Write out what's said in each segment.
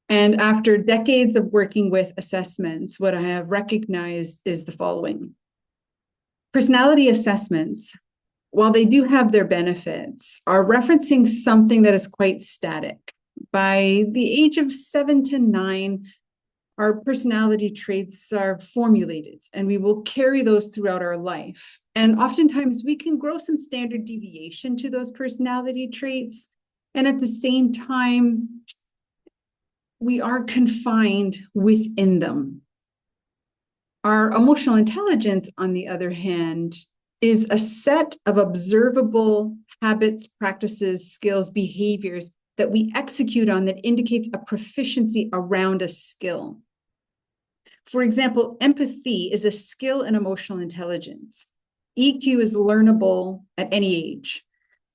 And after decades of working with assessments, what I have recognized is the following. Personality assessments, while they do have their benefits, are referencing something that is quite static. By the age of 7 to 9, our personality traits are formulated and we will carry those throughout our life. And oftentimes we can grow some standard deviation to those personality traits. And at the same time, we are confined within them. Our emotional intelligence, on the other hand, is a set of observable habits, practices, skills, behaviors that we execute on that indicates a proficiency around a skill. For example, empathy is a skill in emotional intelligence. EQ is learnable at any age.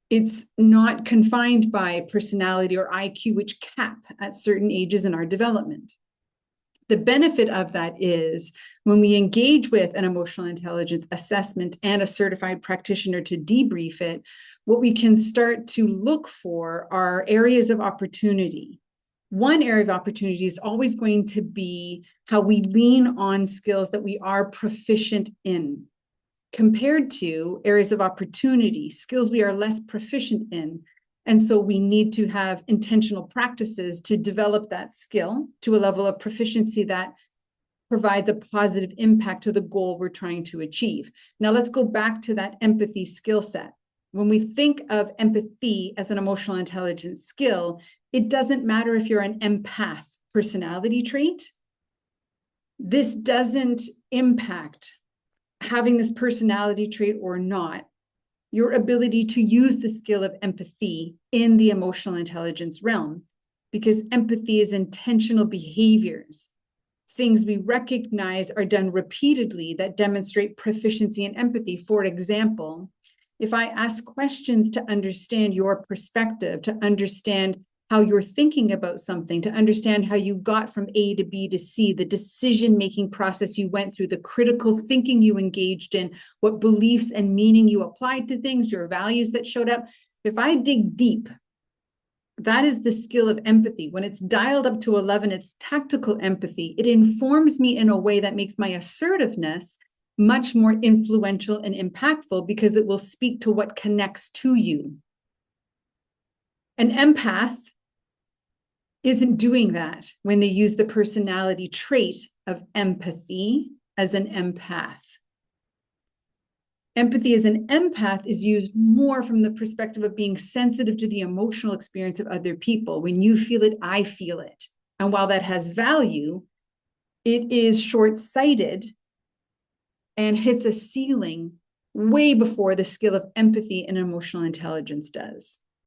It's not confined by personality or IQ, which cap at certain ages in our development. The benefit of that is when we engage with an emotional intelligence assessment and a certified practitioner to debrief it, what we can start to look for are areas of opportunity. One area of opportunity is always going to be how we lean on skills that we are proficient in, compared to areas of opportunity, skills we are less proficient in. And so we need to have intentional practices to develop that skill to a level of proficiency that provides a positive impact to the goal we're trying to achieve. Now let's go back to that empathy skill set. When we think of empathy as an emotional intelligence skill, it doesn't matter if you're an empath personality trait. This doesn't impact having this personality trait or not, your ability to use the skill of empathy in the emotional intelligence realm, because empathy is intentional behaviors. Things we recognize are done repeatedly that demonstrate proficiency in empathy. For example, if I ask questions to understand your perspective, to understand how you're thinking about something, to understand how you got from A to B to C, the decision-making process you went through, the critical thinking you engaged in, what beliefs and meaning you applied to things, your values that showed up. If I dig deep, that is the skill of empathy. When it's dialed up to 11, it's tactical empathy. It informs me in a way that makes my assertiveness much more influential and impactful because it will speak to what connects to you. An empath isn't doing that when they use the personality trait of empathy as an empath. Empathy as an empath is used more from the perspective of being sensitive to the emotional experience of other people. When you feel it, I feel it. And while that has value, it is short-sighted and hits a ceiling way before the skill of empathy and emotional intelligence does.